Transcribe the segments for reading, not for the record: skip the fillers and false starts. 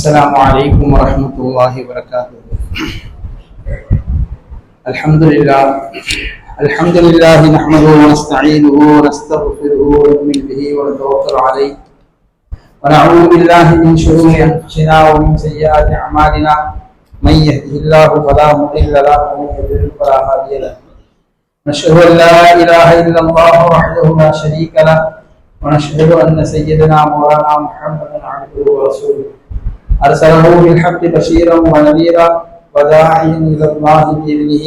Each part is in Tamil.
السلام عليكم ورحمة الله وبركاته. الحمد لله نحمده ونستعينه ونستغفره ونؤمن به ونتوكل عليه ونعوذ بالله من شرور أنفسنا ومن سيئات أعمالنا. من يهده الله فلا مضل له ومن يضلل فلا هادي له. نشهد أن لا إله إلا الله وحده لا شريك له ونشهد أن سيدنا مولانا محمدا عبده ورسوله أرسله بالحق بشيرا ونذيرا وداعيا إلى الله بإذنه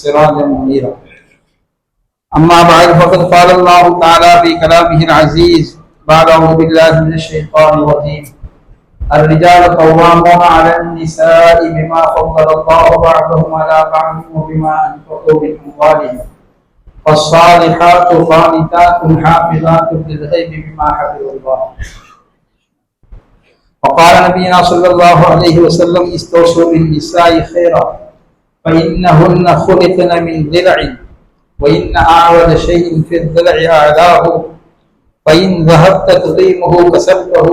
سراجا منيرا. أما بعد فقد قال الله تعالى في كلامه العزيز بعد أعوذ بالله من الشيطان الرجيم: الرجال قوامون على النساء بما فضل الله بعضهم على بعض وبما أنفقوا من أموالهم فالصالحات قانتات حافظات للغيب بما حفظ الله. وقال نبينا صلى الله عليه وسلم: استوصوا بالنساء خيرا فإنهن خلقن من ضلع وإن أعوج شيء في الضلع أعلاه فإن ذهبت تقيمه كسرته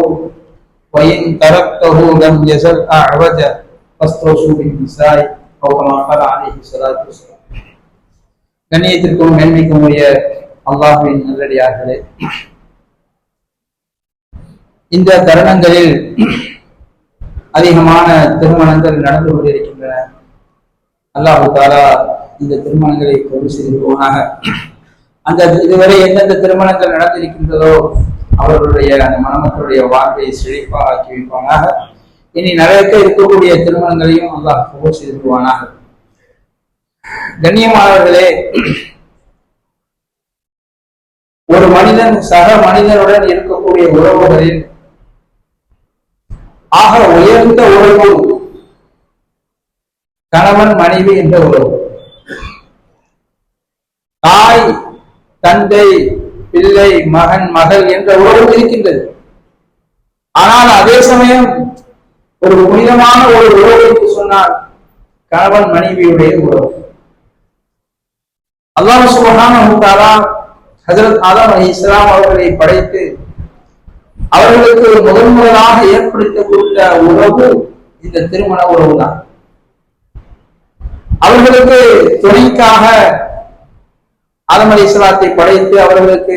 وإن تركته لم يزل أعوج فاستوصوا بالنساء أو كما قال عليه الصلاة والسلام. கண்ணியத்திற்கும் மேன்மைக்கும் உரிய அல்லாஹ்வின் நல்லடியார்களே, இந்த தருணங்களில் அதிகமான திருமணங்கள் நடந்து கொண்டிருக்கின்றன. அல்லாஹ் தஆலா இந்த திருமணங்களை கொண்டு செய்திருப்பவனாக. அந்த இதுவரை எந்தெந்த திருமணங்கள் நடந்திருக்கின்றதோ அவர்களுடைய அந்த மணமக்களுடைய வாழ்க்கையை செழிப்பாக ஆக்கி வைப்பானாக. இனி நிறைய இருக்கக்கூடிய திருமணங்களையும் அல்லாஹ் கொண்டு செய்திருப்பவனாக. கண்ணியமானவர்களே, ஒரு மனிதன் சக மனிதனுடன் இருக்கக்கூடிய உறவுகளில் ஆக உயர்ந்த உறவு கணவன் மனைவி என்ற உறவு. தாய் தந்தை பிள்ளை மகன் மகள் என்ற உறவு இருக்கின்றது. ஆனால் அதே சமயம் ஒரு புனிதமான ஒரு உறவு என்று சொன்னால் கணவன் மனைவியுடைய உறவு. அல்லாஹ் சுப்ஹானஹு வ தஆலா ஹஜ்ரத் ஆதம் அலைஹிஸ்ஸலாம் அவர்களை படைத்து அவர்களுக்கு முதலாக ஏற்படுத்தி கொடுத்த உறவு இந்த திருமண உறவு தான். அவர்களுக்கு துணைக்காக ஆதம் அலைஹிஸ்ஸலாத்தை படைத்து அவர்களுக்கு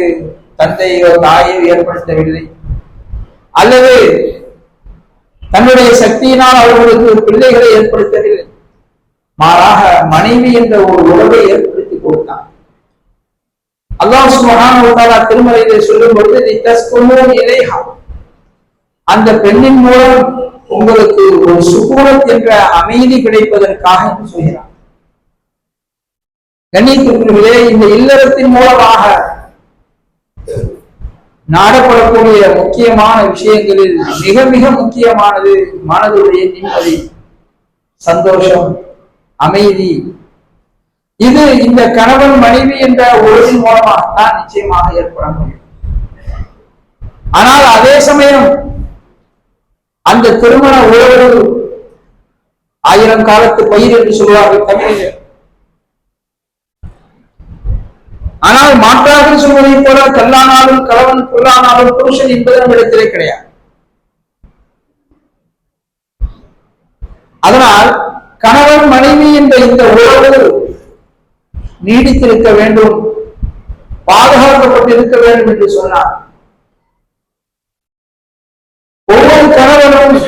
தந்தையோ தாயோ ஏற்படுத்தவில்லை, அல்லது தன்னுடைய சக்தியினால் அவர்களுக்கு பிள்ளைகளை ஏற்படுத்தவில்லை. மாறாக மனைவி என்ற ஒரு உறவை ஏற்படுத்தி கொடுத்தான். அல்லாஹ் சுப்ஹானஹு வ தஆலா திருமறையிலே சொல்லும் பொழுது லிதஸ்குனூ இலைஹா, அந்த பெண்ணின் மூலம் உங்களுக்கு ஒரு சுகூனத் என்ற அமைதி கிடைப்பதற்காக என்று சொல்கிறார். கண்ணியத்திற்குரியவர்களே, இந்த இல்லறத்தின் மூலமாக நாடப்படக்கூடிய முக்கியமான விஷயங்களில் மிக மிக முக்கியமானது மனதுடைய நிம்மதி, சந்தோஷம், அமைதி. இது இந்த கணவன் மனைவி என்ற உறவின் மூலமாகத்தான் நிச்சயமாக ஏற்பட முடியும். ஆனால் அதே சமயம் அந்த திருமண உறவு 1000 காலத்து பயிர் என்று சொல்வார்கள் தமிழில். ஆனால் மாற்றாக சொல்வதை போல கல்லானாலும் கணவன் புல்லானாலும் புருஷன் என்பது நம்மிடத்திலே கிடையாது. அதனால் கணவன் மனைவி என்ற இந்த உறவு நீடித்திருக்க வேண்டும், பாதுகாக்கப்பட்டிருக்க வேண்டும் என்று சொன்னார். ஒவ்வொரு கணவனும்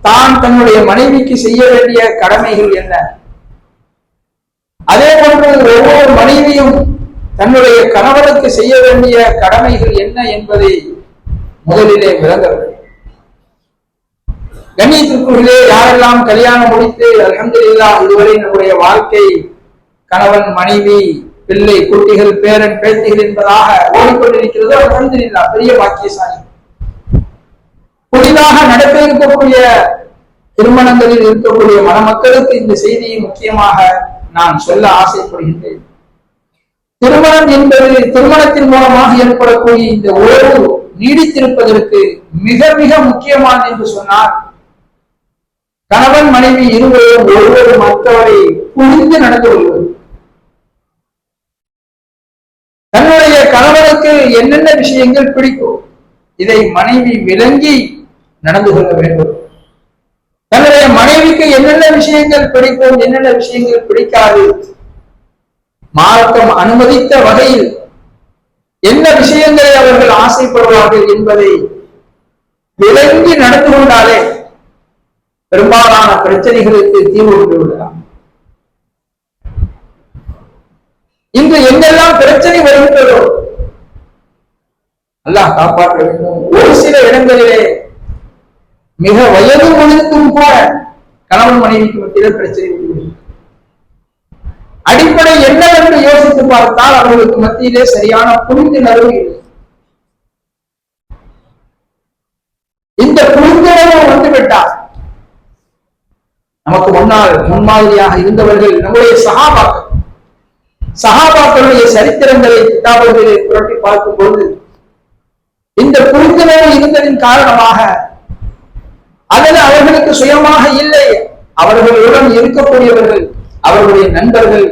தான் தன்னுடைய மனைவிக்கு செய்ய வேண்டிய கடமைகள் என்ன, அதே போன்று ஒவ்வொரு மனைவியும் தன்னுடைய கணவனுக்கு செய்ய வேண்டிய கடமைகள் என்ன என்பதை முதலிலே விளங்க வேண்டும். கண்ணியத்திற்குள்ளே யாரெல்லாம் கல்யாணம் முடித்து அல்ஹம்துலில்லாஹ் இதுவரை நம்முடைய வாழ்க்கை கணவன் மனைவி பிள்ளை குட்டிகள் பேரன் பேத்திகள் என்பதாக ஓடிக்கொண்டிருக்கிறதோ அல்ஹம்துலில்லாஹ் பெரிய பாக்கியசாலி. புதிதாக நடக்க இருக்கக்கூடிய திருமணங்களில் இருக்கக்கூடிய மணமக்களுக்கு இந்த செய்தியை முக்கியமாக நான் சொல்ல ஆசைப்படுகின்றேன். திருமணம் என்பது திருமணத்தின் மூலமாக ஏற்படக்கூடிய இந்த உறவு நீடித்திருப்பதற்கு மிக மிக முக்கியமானது என்று சொன்னால் கணவன் மனைவி இருவரும் ஒருவர் மற்றவரை புரிந்து நடந்து கொள்வது. தன்னுடைய கணவனுக்கு என்னென்ன விஷயங்கள் பிடிக்கும் இதை மனைவி விளங்கி நடந்து கொள்ள வேண்டும். தன்னுடைய மனைவிக்கு என்னென்ன விஷயங்கள் பிடிக்கும், என்னென்ன விஷயங்கள் பிடிக்காது, மார்க்கம் அனுமதித்த வகையில் என்ன விஷயங்களை அவர்கள் ஆசைப்படுவார்கள் என்பதை விளங்கி நடந்து கொண்டாலே பெரும்பாலான பிரச்சனைகளுக்கு தீர்வு கொண்டு விடலாம். இன்று எங்கெல்லாம் பிரச்சனை வருகின்றதோ அல்லாஹ் காப்பாற்ற வேண்டும். ஒரு சில இடங்களிலே மிக வயது முழுக்கும் கூட கணவன் மனைவிக்கு மத்தியில் பிரச்சனை வருகிறது. அடிப்படை என்னவென்று யோசித்து பார்த்தால் அவர்களுக்கு மத்தியிலே சரியான புரிந்துணர்வு இல்லை. இந்த புரிந்துணர்வு வந்துவிட்டால் நமக்கு முன்னால் முன்மாதிரியாக இருந்தவர்கள் நம்முடைய சஹாபாக்களுடைய சரித்திரங்களை கிதாபுகளை புரட்டி பார்க்கும் பொழுது இந்த புரிந்துணர்வு இருந்ததின் காரணமாக அல்லது அவர்களுக்கு சுயமாக இல்லை, அவர்களுடன் இருக்கக்கூடியவர்கள், அவர்களுடைய நண்பர்கள்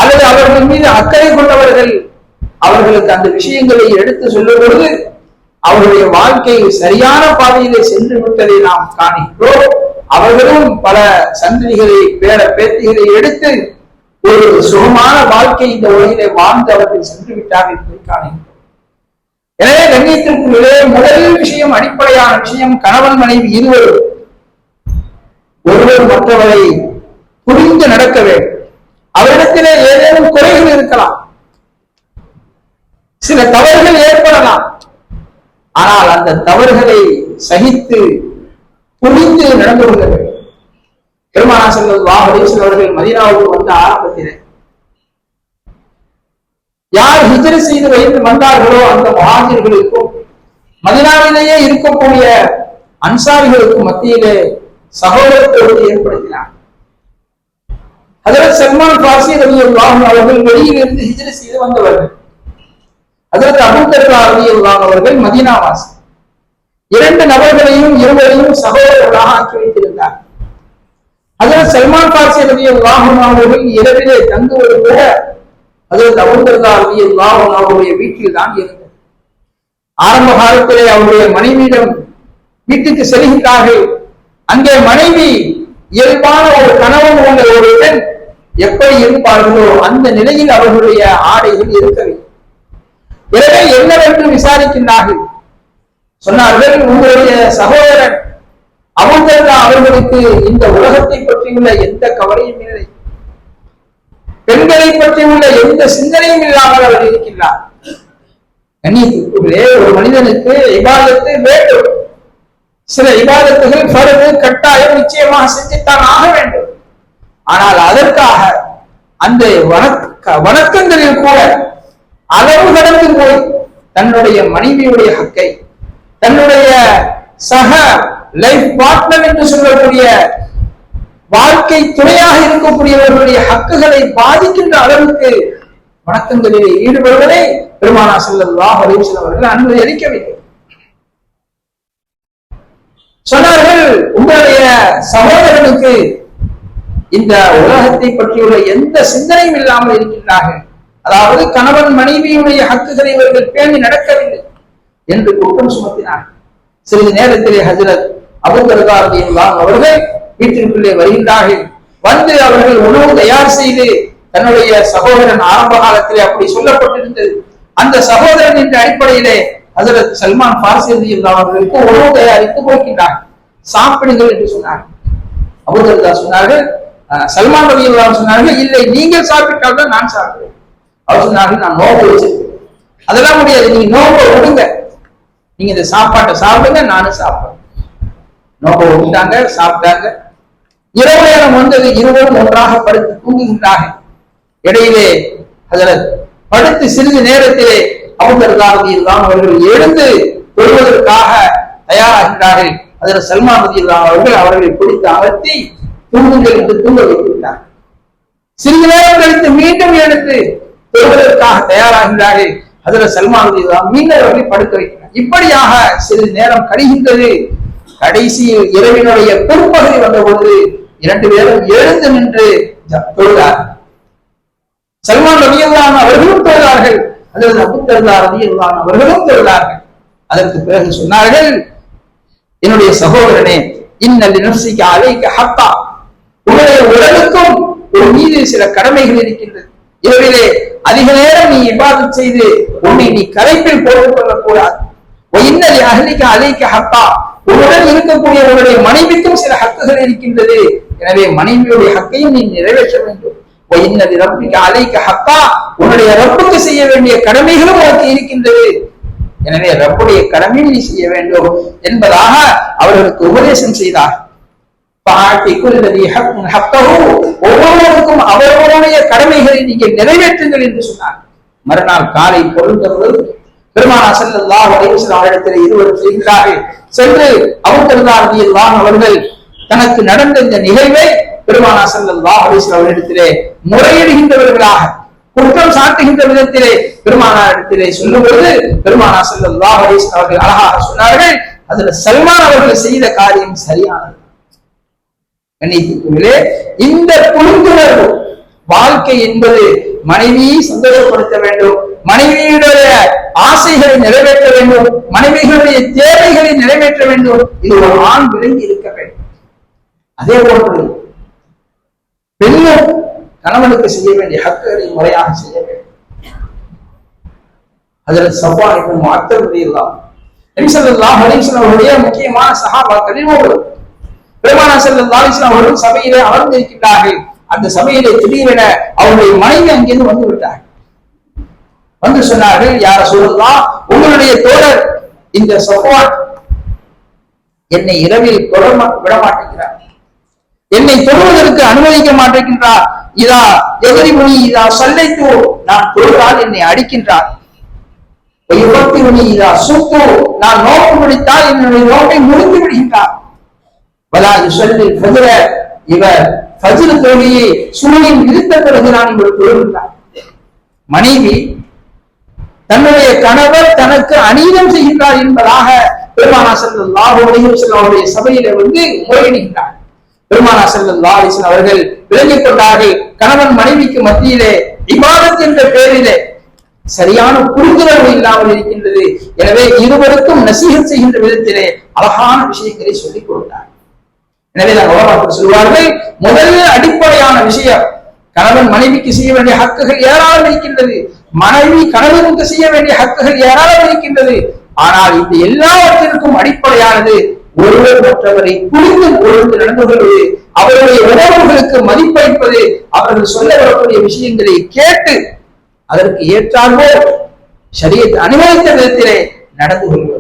அல்லது அவர்கள் மீது அக்கறை கொண்டவர்கள் அவர்களுக்கு அந்த விஷயங்களை எடுத்து சொல்லும் பொழுது அவருடைய வாழ்க்கை சரியான பாதையிலே சென்று விட்டதை நாம் காண்கிறோம். அவர்களும் பல சந்ததிகளை பேத்திகளை எடுத்து ஒரு சுகமான வாழ்க்கை இந்த உலகிலே வாழ்ந்து அவர்கள் சென்று விட்டார்கள் என்பதை காண்கிறோம். எனவே கண்ணியத்திற்குள்ளே முதல் விஷயம், அடிப்படையான விஷயம், கணவன் மனைவி இருவரும் ஒருவர் மற்றவரை புரிந்து நடக்க வேண்டும். அவரிடத்திலே ஏதேனும் குறைகள் இருக்கலாம், சில தவறுகள் ஏற்படலாம். ஆனால் அந்த தவறுகளை சகித்து புரிந்து நடந்து கொள்ள வேண்டும். பெருமானார் ஸல்லல்லாஹு அலைஹி வஸல்லம் அவர்கள் மதீனாவுக்கு வந்த ஆரம்பத்திலே யார் ஹிஜ்ரத் செய்து வந்தார்களோ அந்த முஹாஜிர்களுக்கும் மதீனாவிலேயே இருக்கக்கூடிய அன்சாரிகளுக்கும் மத்தியிலே சகோதரத்துவத்தை ஏற்படுத்தினார். ஹஜ்ரத் சல்மான் ஃபாரிஸி ரலியல்லாஹு அன்ஹு அவர்கள் வெளியிலிருந்து ஹிஜ்ரத் செய்து வந்தவர்கள். ஹஜ்ரத் அபூ தர்தா ரலியல்லாஹு அன்ஹு அவர்கள் மதீனாவாசி. இரண்டு நபர்களையும் இருவரையும் சகோதரர்களாக ஆக்கி வைத்திருந்தார். ஹஜ்ரத் சல்மான் ஃபாரிஸி ரலியல்லாஹு அன்ஹு அவர்கள் இரவிலே தங்குவது கூட ஹஜ்ரத் அபூ தர்தா ரலியல்லாஹு அன்ஹு அவருடைய வீட்டில் தான் இருந்தது. ஆரம்ப காலத்திலே அவருடைய மனைவியிடம் வீட்டுக்கு செல்கின்றார்கள். அங்கே மனைவி இயல்பான ஒரு கணவன் உள்ள ஒரு பெண் எப்படி இருப்பார்களோ அந்த நிலையில் அவர்களுடைய ஆடைகள் இருக்கவில்லை. எனவே என்னவென்று விசாரிக்கின்றார்கள். சொன்னார்கள், உங்களுடைய சகோதரன் அபூ தர்தா அவர்களுக்கு இந்த உலகத்தை பற்றியுள்ள எந்த கவலையும் இல்லை, பெண்களை பற்றியுள்ள எந்த சிந்தனையும் இல்லாமல் அவர் இருக்கின்றார். கண்ணியத்திற்குள்ளே ஒரு மனிதனுக்கு இபாதத்து வேண்டும். சில இபாதத்துகள் ஃபர்து, கட்டாயம், நிச்சயமாக செஞ்சுத்தான் ஆக வேண்டும். ஆனால் அதற்காக அந்த வணக்கங்களில் கூட அளவு கடந்து போய் தன்னுடைய மனைவியுடைய ஹக்கை, தன்னுடைய சக லைஃப் பார்ட்னர் என்று சொல்லக்கூடிய வாழ்க்கை துணையாக இருக்கக்கூடியவர்களுடைய ஹக்குகளை பாதிக்கின்ற அளவுக்கு வணக்கங்களிலே ஈடுபடுவதை பெருமானார் ஸல்லல்லாஹு அலைஹி வஸல்லம் அவர்கள் அனுமதி அளிக்கவில்லை. சொன்னார்கள், உங்களுடைய சகோதரனுக்கு இந்த உலகத்தை பற்றியுள்ள எந்த சிந்தனையும் இல்லாமல் இருக்கின்றார்கள், அதாவது கணவன் மனைவியுடைய ஹக்குகளை இவர்கள் பேணி நடக்கவில்லை என்று குற்றம் சுமத்தினார். சிறிது நேரத்திலே ஹஜ்ரத் அபூ தர்தா ரலியல்லாஹு அன்ஹு அவர்கள் வீட்டிற்குள்ளே வருகின்றார்கள். வந்து அவர்கள் உணவு தயார் செய்து, தன்னுடைய சகோதரன் ஆரம்ப காலத்திலே அப்படி சொல்லப்பட்டிருந்தது, அந்த சகோதரன் என்ற அடிப்படையிலே ஹஜ்ரத் சல்மான் ஃபாரிஸி ரலியல்லாஹு அன்ஹு அவர்களுக்கு உணவு தயாரித்து கொடுக்கின்றார். சாப்பிடுங்கள் என்று சொன்னார்கள். அபூ தர்தா சொன்னார்கள், சல்மான் ரலியல்லாஹு அன்ஹு சொன்னார்கள், இல்லை, நீங்கள் சாப்பிட்டால் தான் நான் சாப்பிடுவேன். அவர் சொன்னார்கள், நான் நோம்பு வச்சிருக்கேன். அதெல்லாம் முடியாது, நீங்க நோம்பை விடுங்க, நீங்க இந்த சாப்பாட்டை சாப்பிடுங்க, நானும் சாப்பிடுறேன். நோம்பை விட்டாங்க, சாப்பிட்டாங்க. இரவு நேரம் வந்தது, இருவரும் ஒன்றாக படுத்து தூங்குகின்றார்கள். இடையிலே ஹஜ்ரத் படுத்து சிறிது நேரத்திலே அபூ தர்தா ரலியல்லாஹு அன்ஹு அவர்கள் எழுந்து கொள்வதற்காக தயாராகின்றார்கள். ஹஜ்ரத் சல்மான் ரலியல்லாஹு அன்ஹு அவர்கள் அவர்களை பிடித்து அமர்த்தி தூங்குங்கள் என்று தூங்க வைத்திருந்தார். சிறிது நேரம் கழித்து மீண்டும் எடுத்து கொள்வதற்காக தயாராகின்றார்கள். ஹஜ்ரத் சல்மான் ரலியல்லாஹு அன்ஹு மீண்டும் அவர்களை படுக்க வைக்கிறார். இப்படியாக சிறிது நேரம் கழிகின்றது. கடைசியில் இரவினுடைய பிற்பகுதி வந்த பொழுது இரண்டு பேரும் எழுந்து நின்று தொழுதார். சல்மான் ரலியல்லாஹு அன்ஹு அவர்களும் தொழுதார்கள், அல்லது அபூ தர்தா ரலியல்லாஹு அன்ஹு அவர்களும் தொழுதார்கள். அதற்கு பிறகு சொன்னார்கள், என்னுடைய சகோதரனே, இன்னல் நஃப்ஸிக அலைக ஹக்கா, உன்னுடைய உடலுக்கும் ஒரு மீது சில கடமைகள் இருக்கின்றது. இரவிலே அதிக நேரம் நீ இபாதத் செய்து உன்னை நீ கரைப்பில் போட்டுக் கொள்ளக் கூடாது. இன்னல் அஹ்லிக அலைக ஹக்கா, உன்னுடன் இருக்கக்கூடிய உன்னுடைய மனைவிக்கும் சில ஹக்குகள் இருக்கின்றது. எனவே மனைவியுடைய ஹக்கையும் நீ நிறைவேற்ற வேண்டும். இன்னல் ரப்பிக அலைக ஹக்கா, உன்னுடைய ரப்புக்கு செய்ய வேண்டிய கடமைகளும் உனக்கு இருக்கின்றது. எனவே ரப்புடைய கடமையை நீ செய்ய வேண்டும் என்பதாக அவர்களுக்கு உபதேசம் செய்தார். ஒவ்வொருவருக்கும் அவர்களுடைய கடமைகளை நீங்கள் நிறைவேற்றுங்கள் என்று சொன்னார். மறுநாள் காலை பொருந்தவர்கள் பெருமானார் ஸல்லல்லாஹு அலைஹி வஸல்லம் அவரிடத்தில் இருவரும் செல்கிறார்கள். சென்று அபூபக்கர் அவர்கள் தனக்கு நடந்த இந்த நிகழ்வை பெருமானார் ஸல்லல்லாஹு அலைஹி வஸல்லம் அவரிடத்திலே முறையிடுகின்றவர்களாக, குற்றம் சாட்டுகின்ற விதத்திலே பெருமானாரிடத்திலே சொல்லும்போது பெருமானார் ஸல்லல்லாஹு அலைஹி வஸல்லம் அவர்கள் அழகாக சொன்னார்கள், அதுல சல்மான் அவர்கள் செய்த காரியம் சரியானது. இந்த புரிந்துணர்வு வாழ்க்கை என்பது மனைவியை சந்தோஷப்படுத்த வேண்டும், மனைவியுடைய ஆசைகளை நிறைவேற்ற வேண்டும், மனைவிகளுடைய தேவைகளை நிறைவேற்ற வேண்டும். இது ஒரு ஆண் விளங்கி இருக்க வேண்டும். அதே போன்று பெண்ணும் கணவனுக்கு செய்ய வேண்டிய ஹக்குகளை முறையாக செய்ய வேண்டும். அதில் சஃப்வான் இப்னு முஅத்தல் ரலியல்லாஹு நபி ஸல்லல்லாஹு அலைஹி வஸல்லம் அவருடைய முக்கியமான சஹாபாக்களில் ஒருவர். பெருமானார் ஸல்லல்லாஹு அலைஹி வஸல்லம் அவர்கள் சபையிலே அமர்ந்திருக்கிறார்கள். அந்த சபையிலே திடீரென அவருடைய மனைவி அங்கிருந்து வந்து விட்டார். வந்து சொன்னார்கள், யா ரசூலல்லாஹ், உங்களுடைய தோழர் இந்த சஃப்வான் என்னை இரவில் தொழ விட மாட்டேங்கிறார், என்னை தொழுவதற்கு அனுமதிக்க மாட்டேங்கின்றார். இதா எதிரி மொழி இதா சொல்லைத்து, நான் தொழுதால் என்னை அடிக்கின்றார். இதா சூத்து, நான் நோக்கு முடித்தால் என்னுடைய நோக்கை முடித்து விடுகின்றார். இவர் ஃபஜ்ர் தொழுகையை சூரியன் விரித்த பிறகுதான் இவர் தொழுகின்றார். மனைவி தன்னுடைய கணவர் தனக்கு அநீதம் செய்கின்றார் என்பதாக பெருமானார் ஸல்லல்லாஹு அலைஹி வஸல்லம் அவருடைய சபையிலே வந்து முறையிடுகின்றார். பெருமானார் ஸல்லல்லாஹு அலைஹி வஸல்லம் அவர்கள் விளங்கிக் கொண்டார்கள், கணவன் மனைவிக்கு மத்தியிலே இபாதத் என்ற பெயரிலே சரியான புரிந்துணர்வு இல்லாமல் இருக்கின்றது. எனவே இருவருக்கும் நசீஹத் செய்கின்ற விதத்திலே அழகான விஷயங்களை சொல்லிக் கொடுத்தார். எனவே உலமாக்கள் சொல்வார்கள், முதல் அடிப்படையான விஷயம், கணவன் மனைவிக்கு செய்ய வேண்டிய ஹக்குகள் ஏராளம் இருக்கின்றது, மனைவி கணவனுக்கு செய்ய வேண்டிய ஹக்குகள் ஏராளம் இருக்கின்றது. ஆனால் இந்த எல்லாவற்றிற்கும் அடிப்படையானது ஒருவர் மற்றவரை புரிந்து ஒழுங்கு நடந்து கொள்வது, அவருடைய உணர்வுகளுக்கு மதிப்பளிப்பது, அவர்கள் சொல்ல வரக்கூடிய விஷயங்களை கேட்டு அதற்கு ஏற்றார்களோ ஷரியத் அனுமதித்த விதத்திலே நடந்து கொள்வது.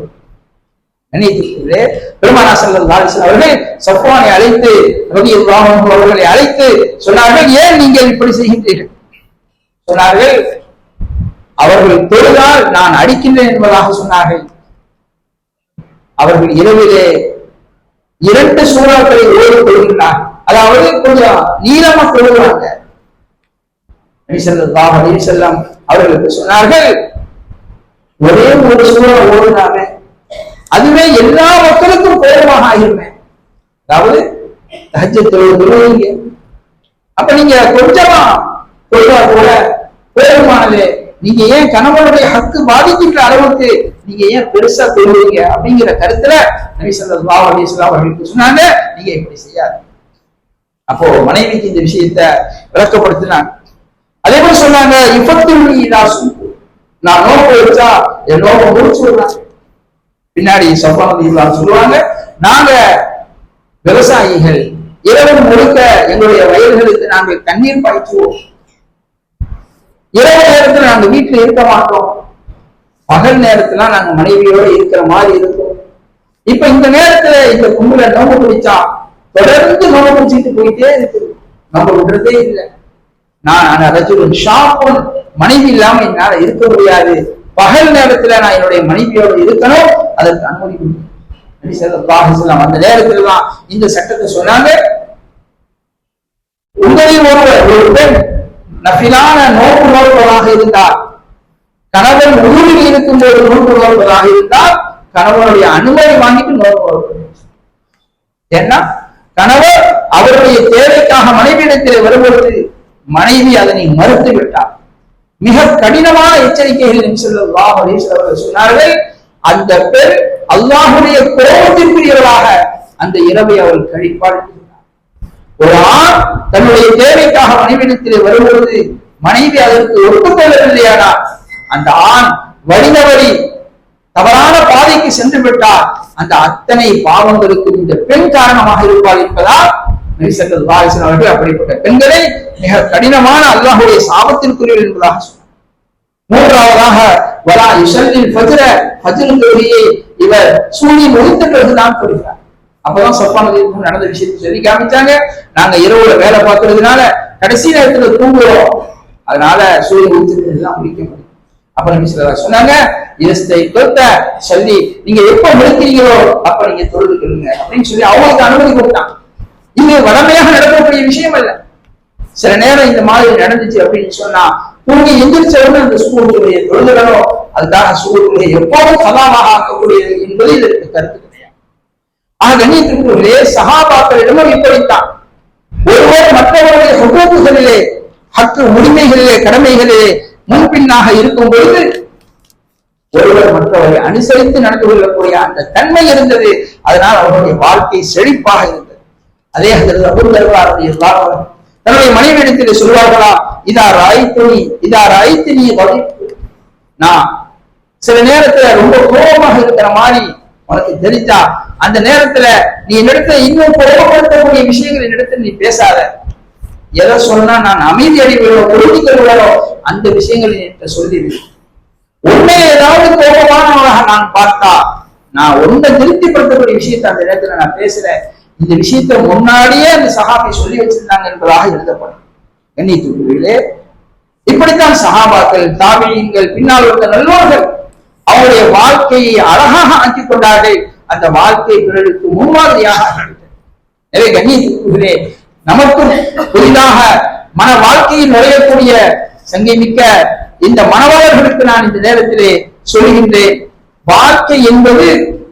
பெருமானார் ஸல்லல்லாஹு அலைஹி வஸல்லம் அவர்கள் சஃப்வானை அழைத்து ரலியல்லாஹு அன்ஹு அவர்களை அழைத்து சொன்னார்கள், ஏன் நீங்கள் இப்படி செய்கின்றீர்கள்? சொன்னார்கள், அவர்கள் தொழுதால் நான் அடிக்கின்றேன் என்பதாக சொன்னார்கள். அவர்கள் இரவிலே 2 சூறாக்களை ஓதிக் கொள்கின்றார், அதாவது கொஞ்சம் நீளமா தொழுகிறாங்க. நபி ஸல்லல்லாஹு அலைஹி வஸல்லம் அவர்களுக்கு சொன்னார்கள், ஒரே ஒரு சூறா ஓதுனாங்க, அதுவே எல்லா மக்களுக்கும் கோபமாக ஆகிருமே. அதாவது தஹஜ்ஜத் தொழுவீங்க, அப்ப நீங்க கொஞ்சமா தொழுவா கூட கோபமானது. நீங்க ஏன் கணவனுடைய ஹக்கு பாதிக்கின்ற அளவுக்கு நீங்க ஏன் பெருசா தொழுவீங்க அப்படிங்கிற கருத்துல நபி ஸல்லல்லாஹு அலைஹி வஸல்லம் அவர்களுக்கு சொன்னாங்க, நீங்க இப்படி செய்யாது. அப்போ மனைவிக்கு இந்த விஷயத்தை விளக்கப்படுத்தினாங்க. அதே போல சொன்னாங்க, நான் நோக்கு வச்சா என் நோக்க முடிச்சு விடுறாங்க. பின்னாடி சஃப்வான் சொல்லுவாங்க, நாங்க விவசாயிகள், இரவு முழுக்க எங்களுடைய வயல்களுக்கு நாங்கள் தண்ணீர் பாய்ச்சுவோம், இரவு நேரத்துல நாங்க வீட்டுல இருக்க மாட்டோம், பகல் நேரத்துல நாங்க மனைவியோட இருக்கிற மாதிரி இருக்கும். இப்ப இந்த நேரத்துல இந்த கும்பல நோம்பு பிடிச்சா தொடர்ந்து நோம்பு பிடிச்சிட்டு போயிட்டே இருக்கு, நோம்பு விடுறதே இல்லை. நான் அதாச்சும் ஷாப்பும் மனைவி இல்லாம என்னால இருக்க முடியாது, பகல் நேரத்துல நான் என்னுடைய மனைவியோடு இருக்கணும், அதற்கு அனுமதி கொடுங்க. அந்த நேரத்துல தான் இந்த சட்டத்தை சொன்னாங்க. உங்களில் ஒரு பெண் நஃபிலான நோக்கு நோக்குவதாக இருந்தால், கணவன் ஊரில் இருக்கும்போது நோக்கு நோக்குவதாக இருந்தால் கணவனுடைய அனுமதி வாங்கிட்டு நோக்கு நோக்கணும். ஏன்னா கணவர் அவருடைய தேவைக்காக மனைவியிடத்தில் வரும்பொழுது மனைவி அதனை மறுத்து விட்டார். மிக கடினமான எச்சரிக்கைகள் ஸல்லல்லாஹு அலைஹி வஸல்லம் சொன்னார்கள். அந்த பெண் அல்லாஹ்வுடைய கோபத்திற்குரியவளாக அந்த இரவை அவள் கழிப்பாள். ஒரு ஆண் தன்னுடைய தேவைக்காக மனைவிடத்திலே வரும்பொழுது மனைவி அதற்கு ஒப்புக்கொள்ளவில்லையானா அந்த ஆண் வழி தவறான பாதைக்கு சென்று விட்டால் அந்த அத்தனை பாவங்களுக்கு இந்த பெண் காரணமாக இருப்பாள் என்பதால் அவர்கள் அப்படிப்பட்ட பெண்களை மிக கடினமான அல்லாஹுடைய சாபத்திற்குரியவர் என்பதாக சொன்னார். மூன்றாவதாக வலா யுஸல்லில் ஃபஜ்ர, ஃபஜ்ர் தொழுகையை இவர் சூரியன் உதித்த பிறகுதான் தொழுகிறார். அப்பதான் சஃப்வான் ரலியல்லாஹு நடந்த விஷயத்தை சொல்லி காமிச்சாங்க. நாங்க இரவுல வேலை பார்க்கறதுனால கடைசி நேரத்துல தூங்குறோம், அதனால சூரியன் உதித்ததுதான் முடிக்க முடியும். அப்ப நபி ஸல்லல்லாஹு அலைஹி வஸல்லம் சொன்னாங்க, இஸ்தை தொத்த சொல்லி நீங்க எப்ப முடிக்கிறீங்களோ அப்ப நீங்க தொழுதுக்கொள்ளுங்க அப்படின்னு சொல்லி அவங்களுக்கு அனுமதி கொடுத்தாங்க. இது வளமையாக நடக்கக்கூடிய விஷயம் அல்ல. சில நேரம் இந்த மாதிரி நடந்துச்சு அப்படின்னு சொன்னா தூங்கி எந்திரிச்சவங்க அந்த சூழ்நிலையை தொழுதுடணும். அதுக்காக சூழ்நிலையை எப்போதும் சதாமாக ஆக்கக்கூடியது என்பது இதற்கு கருத்து கிடையாது. ஆக கண்ணியத்திற்குள்ளே சஹாபாக்களிடமும் இப்படித்தான். ஒருவர் மற்றவருடைய ஹுகூக்குகளிலே, ஹக்கு உரிமைகளிலே, கடமைகளிலே முன்பின்னாக இருக்கும் பொழுது ஒருவர் மற்றவரை அனுசரித்து நடந்து கொள்ளக்கூடிய அந்த தன்மை இருந்தது. அதனால் அவருடைய வாழ்க்கை செழிப்பாக இருந்தது. அதே அபூ தர்தாவுடைய தன்னுடைய மனைவியிடத்தில் சொல்வார்களா, இதா ராய்த்தினி நான் சில நேரத்துல ரொம்ப கோபமாக இருக்கிற மாதிரி உனக்கு தெரிஞ்சா அந்த நேரத்துல நீ என்னிடத்துல இன்னும் கோபப்படுத்தக்கூடிய விஷயங்கள் என்னிடத்துல நீ பேசாத. எதை சொன்னா நான் அமைதி அடைவோ பொருத்திக்கொள்வோ அந்த விஷயங்களை என்கிட்ட சொல்லிடு. உன்னை ஏதாவது கோபமானவனாக நான் பார்த்தா நான் உன்னை திருப்திப்படுத்தக்கூடிய விஷயத்தை அந்த நேரத்துல நான் பேசுறேன். இந்த விஷயத்தை முன்னாடியே அந்த சஹாபி சொல்லி வச்சிருந்தாங்க என்பதாக எழுதப்படும். கண்ணியத்துக்குரியவர்களே, இப்படித்தான் சஹாபாக்கள், தாபியீன்கள், பின்னால் உள்ள நல்லோர்கள் அவருடைய வாழ்க்கையை அழகாக ஆக்கிக் கொண்டார்கள். அந்த வாழ்க்கை பிறருக்கு முன்மாதிரியாக நடந்தது. எனவே கண்ணியத்துக்குரியவர்களே, நமக்கும் புதிதாக மன வாழ்க்கையில் நுழையக்கூடிய சங்கமிக்க இந்த மணவாளர்களுக்கு நான் இந்த நேரத்திலே சொல்கின்றேன், வாழ்க்கை என்பது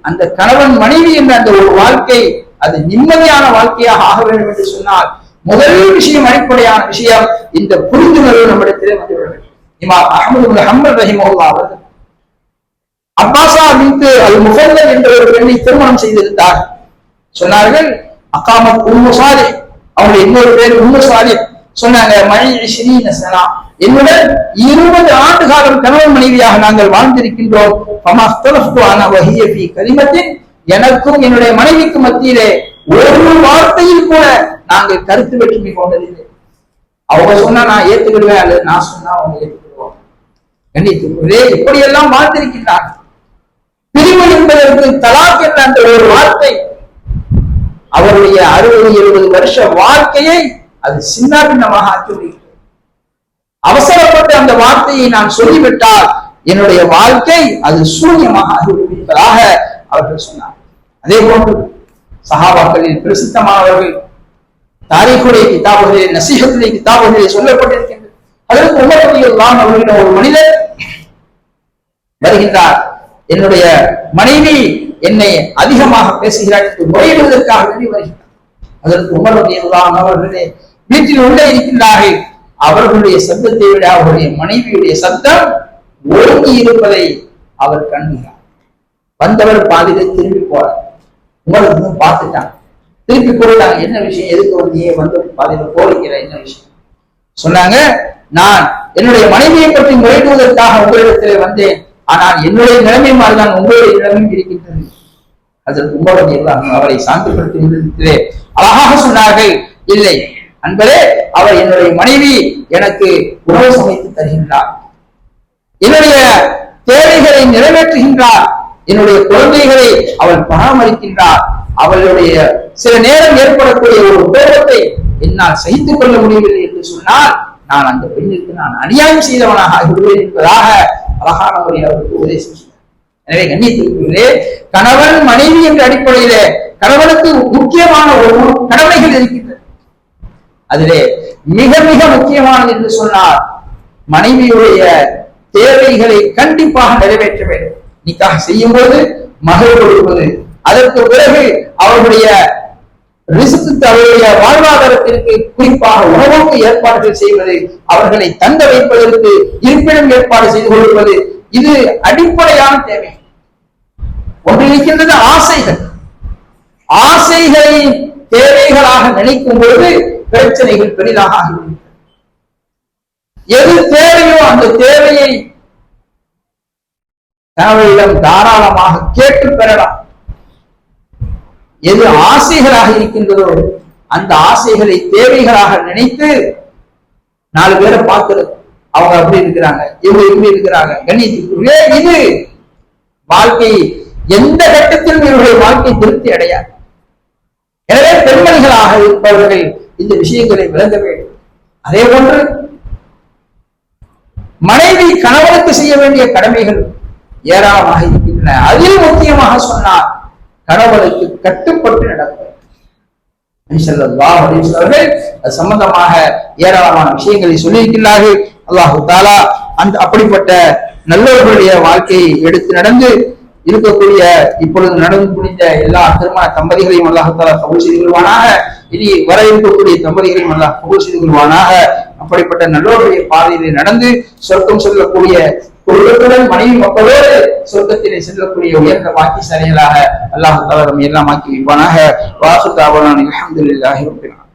அந்த கணவன் மனைவி என்ற அந்த ஒரு வாழ்க்கை அது நிம்மதியான வாழ்க்கையாக ஆக வேண்டும் என்று சொன்னால் முதல் விஷயம், அடிப்படையான விஷயம் இந்த புரிந்துணர்வு நம்மிடத்திலே வந்துவிட. இமாம் அஹ்மது பின் ஹம்பல் ரஹிமஹுல்லாஹ் அவர்கள் அப்பாஸா பின்த் அல் முஃபல்லல் என்ற ஒரு பெண்ணை திருமணம் செய்திருந்தார். சொன்னார்கள் அகாமத் உம்மு சாலிஹ், அவருடைய இன்னொரு பேர் உம்மு சாலிஹ். சொன்னாங்க மழை சனா, என்னுடன் 20 ஆண்டு காலம் கணவன் மனைவியாக நாங்கள் வாழ்ந்திருக்கின்றோம். எனக்கும் என்னுடைய மனைவிக்கு மத்தியிலே ஒரு வார்த்தையில் கூட நாங்கள் கருத்து வேற்றுமை கொண்டதில்லை. அவங்க சொன்னா நான் ஏற்றுக்கிடுவேன், அல்லது நான் சொன்னா அவங்க ஏற்றுக்கிடுவோம். கண்டிப்பாக இப்படியெல்லாம் வாழ்ந்திருக்கின்றார். பிரிவு என்பதற்கு தலாக் என்ற அந்த ஒரு வார்த்தை அவருடைய 60-70 வருஷ வாழ்க்கையை அது சின்ன பின்னமாக ஆக்கிவிடுகிறது. அவசரப்பட்டு அந்த வார்த்தையை நான் சொல்லிவிட்டால் என்னுடைய வாழ்க்கை அது சூன்யமாக ஆகிவிடும் என்பதாக அவர்கள் சொன்னார். அதே போன்று சஹாபாக்களில் பிரசித்தமானவர்கள் தாரீகுடைய கிதாபுகளிலே, நசீஹத்துடைய கிதாபுகளிலே சொல்லப்பட்டிருக்கின்றது. அதற்கு உமர் ரலியல்லாஹு அன்ஹு அவர்களிடம் ஒரு மனிதர் வருகின்றார். என்னுடைய மனைவி என்னை அதிகமாக பேசுகிறார் என்று முறையிடுவதற்காக வேண்டி வருகிறார். அதற்கு உமர் ரலியல்லாஹு அன்ஹு அவர்களே வீட்டில் உள்ளே இருக்கின்றார்கள். அவர்களுடைய சத்தத்தை விட அவருடைய மனைவியுடைய சத்தம் ஓங்கி இருப்பதை அவர் கண்டார். வந்தவர் பாதியிலே திரும்பி போறார். உங்களுக்கு பார்த்துட்டாங்க, திருப்பி போட்டாங்க. என்ன விஷயம், எதுக்கு வந்தியே, வந்து பாதியில போறீங்கிற என்ன விஷயம் சொன்னாங்க. நான் என்னுடைய மனைவியை பற்றி முறையிடுவதற்காக உங்களிடத்திலே வந்தேன், ஆனால் என்னுடைய நிலைமை மாதிரிதான் உங்களுடைய நிலைமையும் இருக்கின்றது. அதற்கு உங்களுடைய அவரை சாந்திப்படுத்தி அழகாக சொன்னார்கள், இல்லை அன்பரே, அவர் என்னுடைய மனைவி எனக்கு உணவு சமைத்து தருகின்றார், என்னுடைய தேவைகளை நிறைவேற்றுகின்றார், என்னுடைய குழந்தைகளை அவள் பராமரிக்கின்றார். அவளுடைய சில நேரம் ஏற்படக்கூடிய ஒரு கோபத்தை என்னால் சகித்துக் கொள்ள முடியவில்லை என்று சொன்னால் நான் அந்த பெண்ணிற்கு நான் அநியாயம் செய்தவனாக ஆகிவிடுவேன் என்பதாக அழகான முறையில் அவருக்கு உபதேசம் செய்தார். எனவே கண்ணியத்திற்குள்ளே கணவன் மனைவி என்ற அடிப்படையிலே கணவனுக்கு முக்கியமான ஒரு கடமைகள் இருக்கின்றது. அதிலே மிக மிக முக்கியமானது என்று சொன்னால் மனைவியுடைய தேவைகளை கண்டிப்பாக நிறைவேற்ற வேண்டும். நிக்காஹ் செய்யும் போது மகள் கொடுப்பது, அதற்கு பிறகு அவர்களுடைய ரிஸ்க், அவருடைய வாழ்வாதாரத்திற்கு குறிப்பாக உணவுக்கு ஏற்பாடுகள் செய்வது, அவர்களை தங்க வைப்பதற்கு இருப்பிடம் ஏற்பாடு செய்து கொடுப்பது, இது அடிப்படையான தேவை. ஒன்று இருக்கின்றது ஆசைகள். ஆசைகளை தேவைகளாக நினைக்கும் பொழுது பிரச்சனைகள் பெரிதாக ஆகிவிடும். எது தேவையோ அந்த தேவையை கணவரிடம் தாராளமாக கேட்டு பெறலாம். எது ஆசைகளாக இருக்கின்றதோ அந்த ஆசைகளை தேவைகளாக நினைத்து 4 பேரை பார்க்கிறது, அவங்க அப்படி இருக்கிறாங்க, இவங்க இப்படி இருக்கிறாங்க, கண்ணியத்துக்குரிய இது வாழ்க்கை எந்த கட்டத்திலும் இவருடைய வாழ்க்கை திருப்தி அடையாது. எனவே பெண்மணிகளாக இருப்பவர்கள் இந்த விஷயங்களை விளங்க வேண்டும். அதே போன்று மனைவி கணவனுக்கு செய்ய வேண்டிய கடமைகள் ஏராளமாக இருக்கின்றன. அதில் முக்கியமாக சொன்னார், கணவனுக்கு கட்டுப்பட்டு நடப்பது. அவர்கள் அது சம்பந்தமாக ஏராளமான விஷயங்களை சொல்லியிருக்கிறார்கள். அல்லாஹு தாலா அந்த அப்படிப்பட்ட நல்லவர்களுடைய வாழ்க்கையை எடுத்து நடந்து இருக்கக்கூடிய இப்பொழுது நடந்து முடிந்த எல்லா திருமண தம்பதிகளையும் அல்லாஹு தாலா கபூல் செய்து கொள்வானாக. இனி வர இருக்கக்கூடிய தம்பதிகளையும் அல்லாஹ் கபூல் செய்து கொள்வானாக. அப்படிப்பட்ட நல்லவர்களுடைய பாதையிலே நடந்து சொர்க்கம் செல்லக்கூடிய குடும்பத்துடன் மனைவி மக்களோடு சொர்க்கத்திலே செல்லக்கூடிய உயர்ந்த பாக்கியசாலிகளாக அல்லாஹ் தஆலா நம்மை எல்லாம் ஆக்கி வைப்பானாக. வாஹிரு தஅவானா அல்ஹம்துலில்லாஹி ரப்பில் ஆலமீன்.